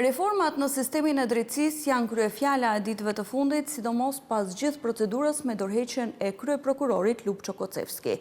Reformat në sistemin e drejtësisë janë kryefjala e ditëve të fundit, sidomos pas gjithë procedurës me dorëheqjen e kryeprokurorit Lupço Kocevski.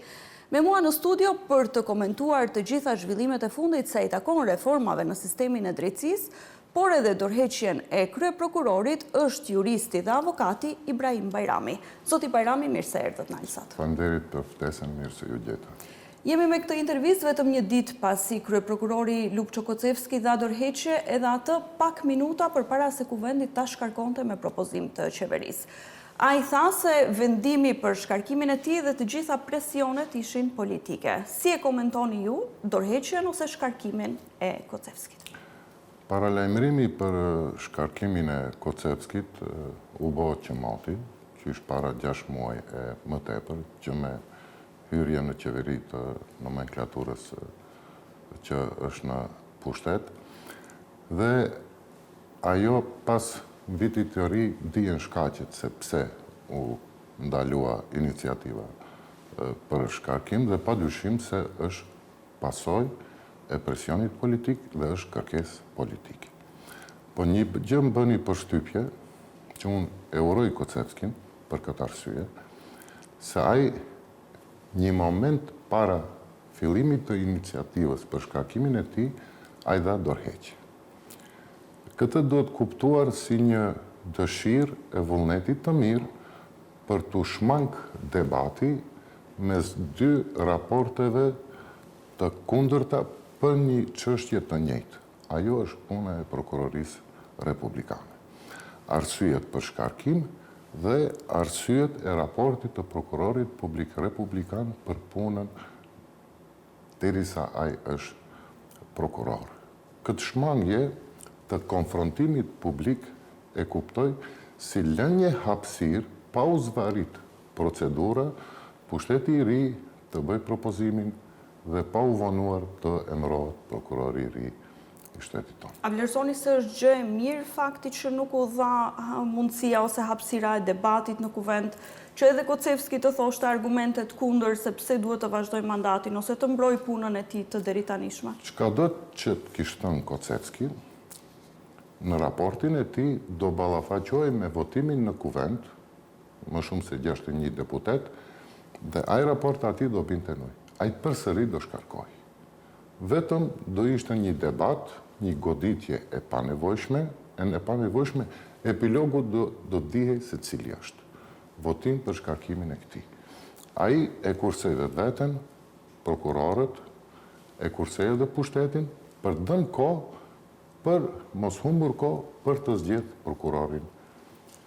Me mua në studio për të komentuar të gjitha zhvillimet e fundit sa i takon reformave në sistemin e drejtësisë, por edhe dorëheqjen e kryeprokurorit është juristi dhe avokati Ibrahim Bajrami. Zoti Bajrami, mirë se erdhët në Alsat. Faleminderit për ftesën, mirë se ju gjeta. Jemi me këtë intervistë vetëm një ditë pasi kryeprokurori Lupço Kocevski dha dorëheqje, edhe atë pak minuta përpara se kuvendit ta shkarkonte me propozim të qeverisë. Ai tha se vendimi për shkarkimin e tij dhe të gjitha presionet ishin politike. Si e komentoni ju dorëheqjen ose shkarkimin e Kocevskit? Paralajmërimi për shkarkimin e Kocevskit u bë qemati, që ishte para 6 muaj e më tepër, që me hyrje në qeveri të nomenklaturës që është në pushtet. Dhe ajo pas vitit të ri dihen shkaqet se pse u ndalua iniciativa për shkarkim dhe padyshim se është pasojë e presionit politik dhe është kërkesë politike. Po një gjë më bëni përshtypje që unë e uroj Kocevskin për këtë arsye, se ai një moment para fillimit të iniciativës për shkarkimin e tij, ai dha dorëheqje. Këtë duhet kuptuar si një dëshirë e vullnetit të mirë për të shmang debati mes dy raporteve të kundërta për një çështje të njëjtë. Ajo është puna e prokurorisë republikane. Arsyet për shkarkim dhe arsyet e raportit të prokurorit publik republikan për punën derisa ai është prokuror. Këtë shmangje të konfrontimit publik e kuptoj si lënje hapësirë pa u zvarit procedura, pushteti i ri të bëj propozimin dhe pa u vonuar të emërohet prokurori i ri i shtetit tonë. A vlerësoni se është gjë e mirë fakti që nuk u dha mundësia ose hapësira e debatit në kuvend, që edhe Kocevski të thoshte argumentet kundër se pse duhet të vazhdoj mandatin ose të mbroj punën e tij të deritanishme? Çka do që të kishte thënë Kocevski në raportin e tij do ballafaqohej me votimin në kuvend, më shumë se 61 deputet, dhe ai raport atij do binte nuj. Ai përsëri do shkarkohej. Vetëm do ishte një debat, një goditje e panevojshme, epilogu do dihej se cili është. Votim për shkarkimin e këtij. Ai e kursej dhe veten, prokurorët, e kursej dhe pushtetin, për dhënë kohë, për mos humbur kohë për të zgjedhur prokurorin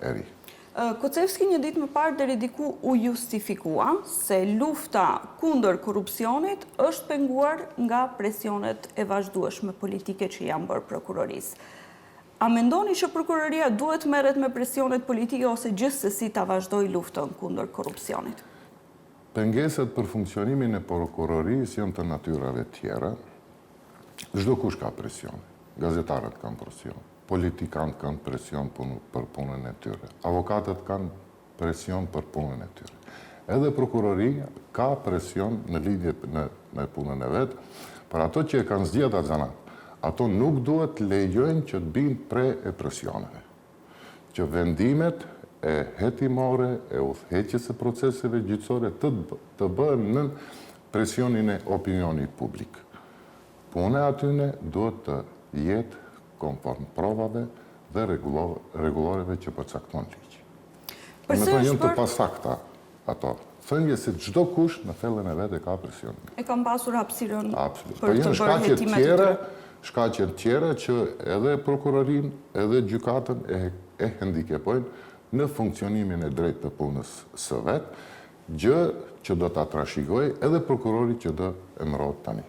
e ri. Kocevski një ditë më parë deri diku u justifikua se lufta kundër korrupsionit është penguar nga presionet e vazhdueshme politike që janë bërë prokurorisë. A mendoni që prokuroria duhet merret me presionet politike ose gjithsesi ta vazhdojë luftën kundër korrupsionit? Pengesat për funksionimin e prokurorisë janë të natyrave tjera. Çdo kush ka presion. Gazetarët kanë presion. Politikanët kanë presion për punën e tyre. Avokatët kanë presion për punën e tyre. Edhe prokuroria ka presion në lidhje me punën e vet, për ato që e kanë zgjedhur atë zanat. Ato nuk duhet lejojnë që të binë pre e presioneve. Që vendimet e hetimore, e udhëheqjes së proceseve gjyqësore të bëhen në presionin e opinionit publik. Puna e atyne duhet të jetë konform provave dhe rregulloreve që përcakton ligji. Përse janë të pasakta ato. Thënje se çdo kush në thellën e vet e ka presionin. E kanë pasur hapësirën për të bërë hetimet e tyre. Shkaqe tjera që edhe prokurorin, edhe gjykatën e hendikepojnë në funksionimin e drejtë të punës së vet, gjë që do ta trashëgojë edhe prokurori që do emërohet tani.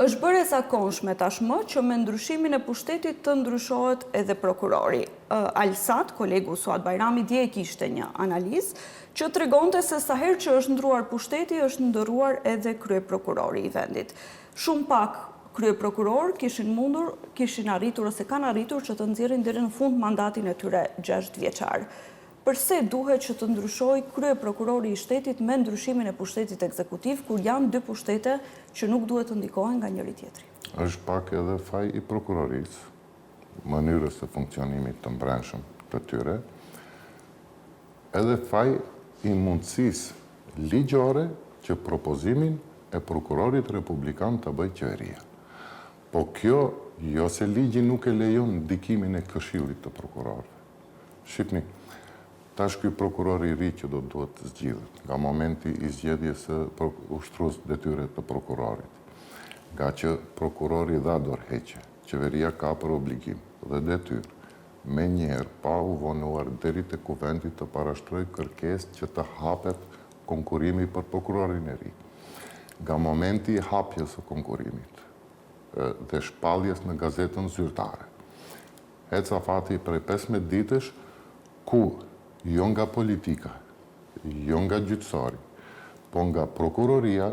Është bërë e zakonshme tashmë që me ndryshimin e pushtetit të ndryshohet edhe prokurori. Alsat, kolegu Suad Bajrami, dje kishte një analizë që tregonte se sa herë që është ndruar pushteti, është ndëruar edhe kryeprokurori i vendit. Shumë pak kryeprokuror kishin arritur ose kanë arritur që të nxjerrin deri në fund mandatin e tyre 6 vjeçar. Përse duhet që të ndryshoj kryeprokurori i shtetit me ndryshimin e pushtetit ekzekutiv, kur janë dy pushtete që nuk duhet të ndikohen nga njëri tjetri? Është pak edhe faj i prokurorisë, mënyrës të funksionimit të brendshëm të tyre, edhe faj i mundësisë ligjore që propozimin e prokurorit republikan të bëjë qeveria. Po kjo, jo se ligji nuk e lejon ndikimin e këshillit të prokurorëve. Shqipni, tash ky prokuror i ri që do duhet zgjidhet, nga momenti i zgjedhjes së ushtrues detyre të prokurorit, nga që prokurori dha dorëheqje, qeveria ka për obligim dhe detyrë me njerë pa u vonuar deri te kuvendit të parashtroj kërkesë që të hapet konkurimi për prokurorin e ri. Nga momenti i hapjes së konkurimit dhe shpalljes në gazetën zyrtare, eca fati prej 15 ditësh ku jo nga politika, jo nga gjyqësari, po nga prokuroria,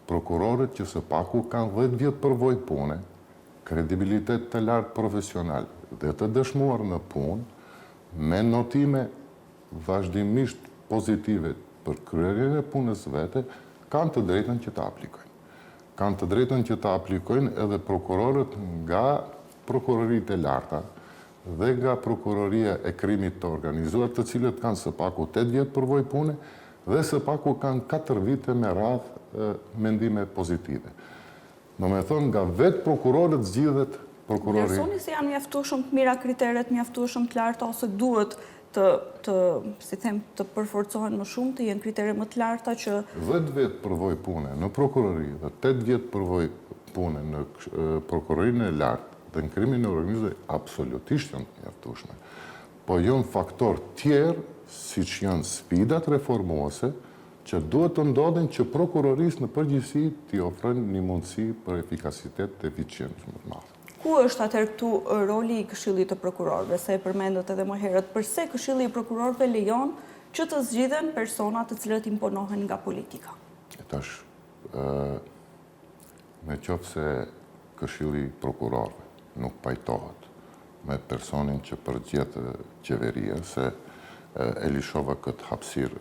prokurorët që së paku kanë 10 vjet përvojë pune, kredibilitet të lartë profesional dhe të dëshmuar në punë, me notime vazhdimisht pozitive për kryerjen e punës vete, kanë të drejtën që të aplikojnë. Kanë të drejtën që të aplikojnë edhe prokurorët nga prokuroritë e larta dhe nga prokuroria e krimit të organizuar, të cilët kanë së paku 8 vjet përvojë pune dhe së paku kanë 4 vite me radhë mendime pozitive. Do me thonë, nga vetë prokurorët zgjidhet prokurori. Vlerësoni se janë mjaftueshëm të mira kriteret, mjaftueshëm të larta, ose duhet të përforcohen më shumë, të jenë kritere më të larta që... 10 vjet përvojë pune në prokurori dhe 8 vjet përvojë pune në prokurorinë e lartë dhe në krimin e organizuar, absolutisht janë të mjaftueshme. Po janë faktor tjerë, siç janë sfidat reformuese, që duhet të ndodhin që prokurorisë në përgjithësi t'i ofrojnë një mundësi për efikasitet të eficiencë më të madhe. Ku është atëherë këtu roli i Këshillit të Prokurorëve, se e përmendët edhe më herët, përse Këshilli i Prokurorëve lejon që të zgjidhen persona të cilët imponohen nga politika? Tash, me qoftë se Këshilli i Prokurorëve nuk pajtohet me personin që përgjigjët qeveria, se e lishova këtë hapësirë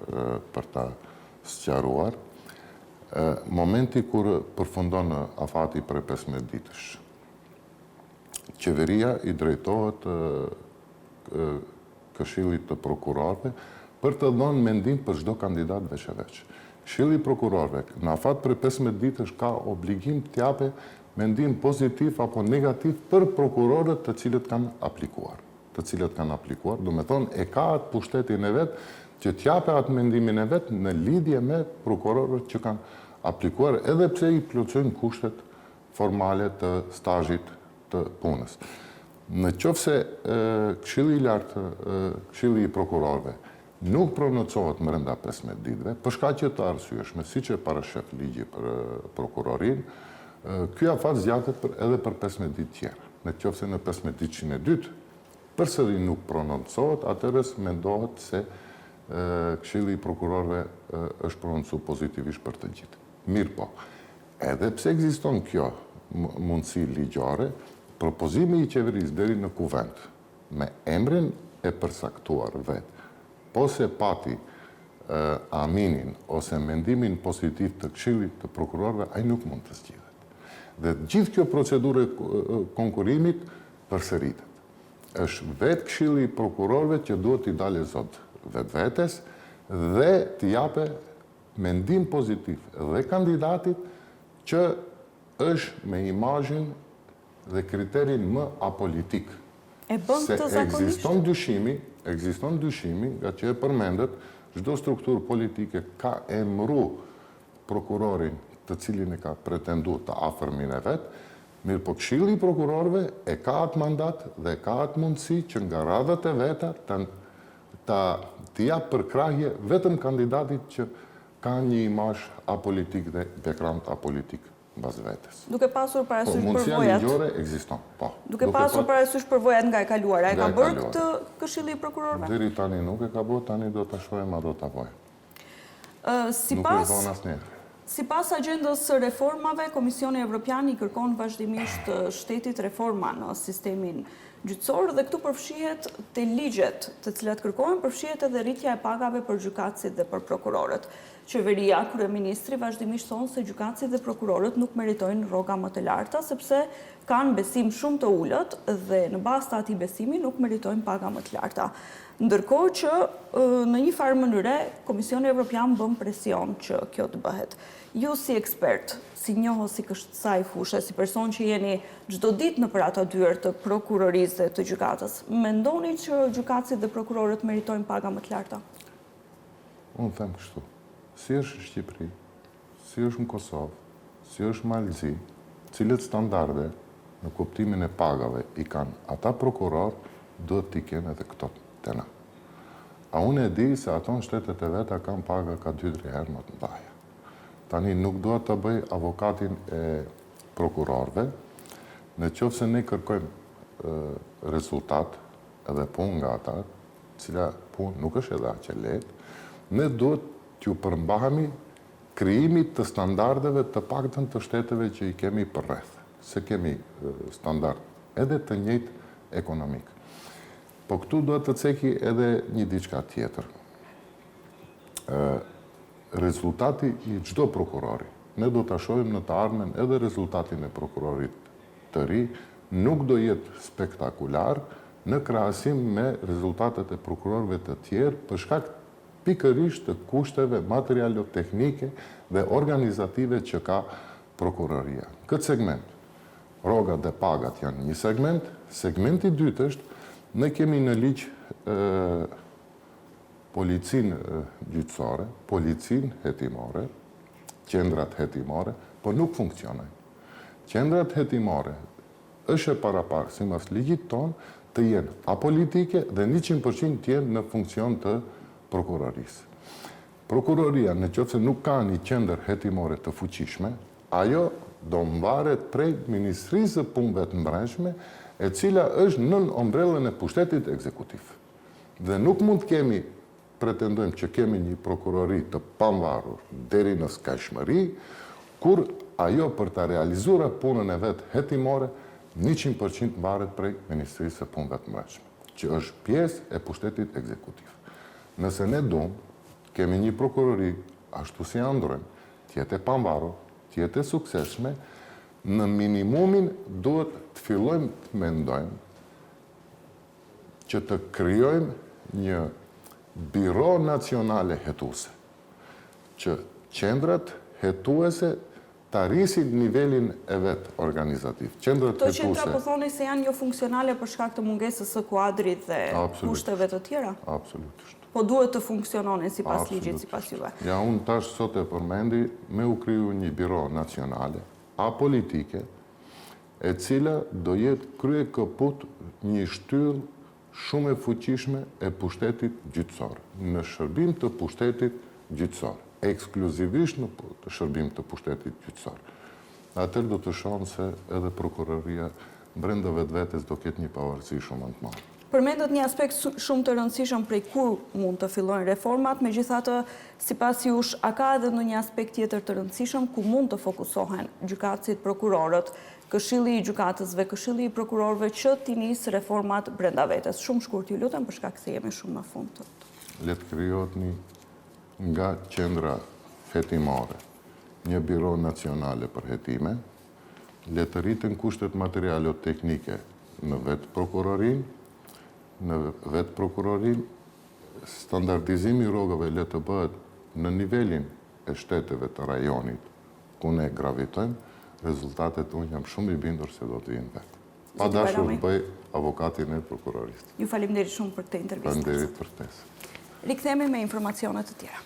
për ta sqaruar, momenti kur përfundon afati për 15 ditësh, qeveria i drejtohet Këshillit të Prokurorëve për të dhënë mendim për çdo kandidat veç e veç. Këshilli i Prokurorëve në afat për 15 ditësh ka obligim të japë mendim pozitiv apo negativ për prokurorët të cilët kanë aplikuar. Do me thonë, e ka atë pushtetin e vetë që t'jape atë mendimin e vetë në lidhje me prokurorët që kanë aplikuar, edhe pse i plotësojnë kushtet formale të stazhit të punës. Në qoftë se Këshilli i lartë, Këshilli i Prokurorëve nuk pronocohet brenda 15 ditëve, për shkaqe të arsyeshme, siç e parashef ligji për prokurorinë, ky afat zgjatet edhe për 15 ditë tjera. Në qoftë se në 15 ditën e dytë përsëri nuk prononcohet, atëherë mendohet se Këshilli i Prokurorëve është prononcuar pozitivisht për të gjithë. Mirë po, edhe pse ekziston kjo mundësi ligjore, propozimi i qeverisë deri në kuvend me emrin e përcaktuar vetë, po se pati aminin ose mendimin pozitiv të Këshillit të Prokurorëve, ai nuk mund të zgjidhet. Dhe gjithë kjo procedurë konkurimit përsëritet. Është vetë Këshilli i Prokurorëve që duhet t'i dalë zot vetvetes dhe t'i jape mendim pozitiv dhe kandidatit që është me imazhin dhe kriterin më apolitik. E bën këtë zakonisht? Ekziston dyshimi, nga që e përmendet, çdo strukturë politike ka emëru prokurorin të cilin e ka pretenduar të afërmin e vetë, mirë po Këshilli i Prokurorëve e ka atë mandat dhe ka atë mundësi që nga radhët e veta t'i japë përkrahje vetëm kandidatit që ka një imazh apolitik dhe background apolitik mbas vetes. Duke pasur parasysh përvojat. Mundësia ligjore ekziston, po. Duke pasur parasysh përvojat nga e kaluara, e ka bërë këtë Këshilli i Prokurorëve? Deri tani nuk e ka bërë, tani do ta shohim a do ta bëjë. Nuk e von asnjëherë. Sipas agjendës së reformave, Komisioni Evropian i kërkon vazhdimisht shtetit reforma në sistemin gjyqësor dhe këtu përfshihet te ligjet të cilat kërkohen, përfshihet edhe rritja e pagave për gjykatësit dhe për prokurorët. Qeveria, kryeministri vazhdimisht thonë se gjykatësit dhe prokurorët nuk meritojnë rroga më të larta sepse kanë besim shumë të ulët dhe në bazë të atij besimi nuk meritojnë paga më të larta. Ndërkohë që në një farë mënyre Komisioni Evropian bën presion që kjo të bëhet. Ju si ekspert, si njohës si kësaj fushë, si person që jeni çdo ditë nëpër ato dyert të prokurorisë dhe të gjykatës, mendoni që gjykatësit dhe prokurorët meritojnë paga më të larta? Unë them kështu. Si është në Shqipëri, si është në Kosovë, si është në Malzi, cilët standarde në kuptimin e pagave i kanë ata prokuror, duhet t'i kenë edhe këto të na. A unë e di se ato në shtetet e veta kanë paga ka 2-3 herë më të mëdha. Tani nuk duhet të bëj avokatin e prokurorëve, në qoftë se ne kërkojmë rezultat edhe punë nga ata, cila punë nuk është edhe aq e lehtë, ne duhet t'ju përmbahemi krijimit të standardeve të paktën të shteteve që i kemi përreth, se kemi standard edhe të njëjtë ekonomik. Po këtu duhet të ceki edhe një diçka tjetër. Rezultati i çdo prokurori, ne do ta shohim në të ardhmen edhe rezultatin e prokurorit të ri, nuk do jetë spektakular në krahasim me rezultatet e prokurorëve të tjerë për shkak pikërisht të kushteve materialo-teknike dhe organizative që ka prokuroria. Këtë segment, rrogat dhe pagat janë një segment, segmenti i dytë është ne kemi në ligj policinë gjyqësore, policinë hetimore, qendrat hetimore, po nuk funksionojnë. Qendrat hetimore është e paraparë sipas ligjit tonë të jenë apolitike dhe 100% të jenë në funksion të prokurorisë. Prokuroria, në qoftë se nuk ka një qendër hetimore të fuqishme, ajo do mbaret prej Ministrisë së Punëve të Brendshme, e cila është nën ombrellën e pushtetit ekzekutiv. Dhe nuk mund të kemi, pretendojmë që kemi një prokurori të pavarur deri në skajshmëri, kur ajo për ta realizuar punën e vet hetimore 100% mbaret prej Ministrisë së Punëve të Brendshme, që është pjesë e pushtetit ekzekutiv. Nëse ne kemi një prokurori, ashtu si androjmë, tjetë e pavarur, tjetë e suksesshme, në minimumin duhet të fillojmë të mendojmë që të krijojmë një biro nacionale hetuese, që qendrat hetuese të arrisin nivelin e vet organizativ. Qendrat Këto hetuese. qendra po thoni se janë jo funksionale për shkak të mungesës së kuadrit dhe kushteve të tjera? Absolutisht. Po duhet të funksiononin sipas ligjit, sipas juve. Ja, unë tash sot e përmendi me u kriju një biro nacionale, apolitike, e cila do jetë krye këput një shtyllë shumë e fuqishme e pushtetit gjyqësor, në shërbim të pushtetit gjyqësor, ekskluzivisht në shërbim të pushtetit gjyqësor. Atër do të shohim se edhe prokuroria brenda vetvetes do ketë një pavarësi shumë të madhe. Përmendet një aspekt shumë të rëndësishëm prej kur mund të fillojnë reformat, megjithatë, sipas jush, a ka edhe ndonjë aspekt tjetër të rëndësishëm ku mund të fokusohen gjykatësit, prokurorët, Këshilli i gjykatësve, Këshilli i prokurorëve që t'i nisë reformat brenda vetes? Shumë shkurt ju lutem për shkak se jemi shumë në fund. Le të krijohet nga qendra hetimore një biro nacionale për hetime, le të rriten kushtet materialo-teknike në vetë prokurorin, standardizimi i rrogave le të bëhet në nivelin e shteteve të rajonit ku ne gravitojmë, rezultatet unë jam shumë i bindur se do të vinë vetë. Pa dashur bëj avokatin e prokurorisë. Ju faleminderit shumë për këtë intervistë. Faleminderit për ftesën. Rikthehemi me informacione të tjera.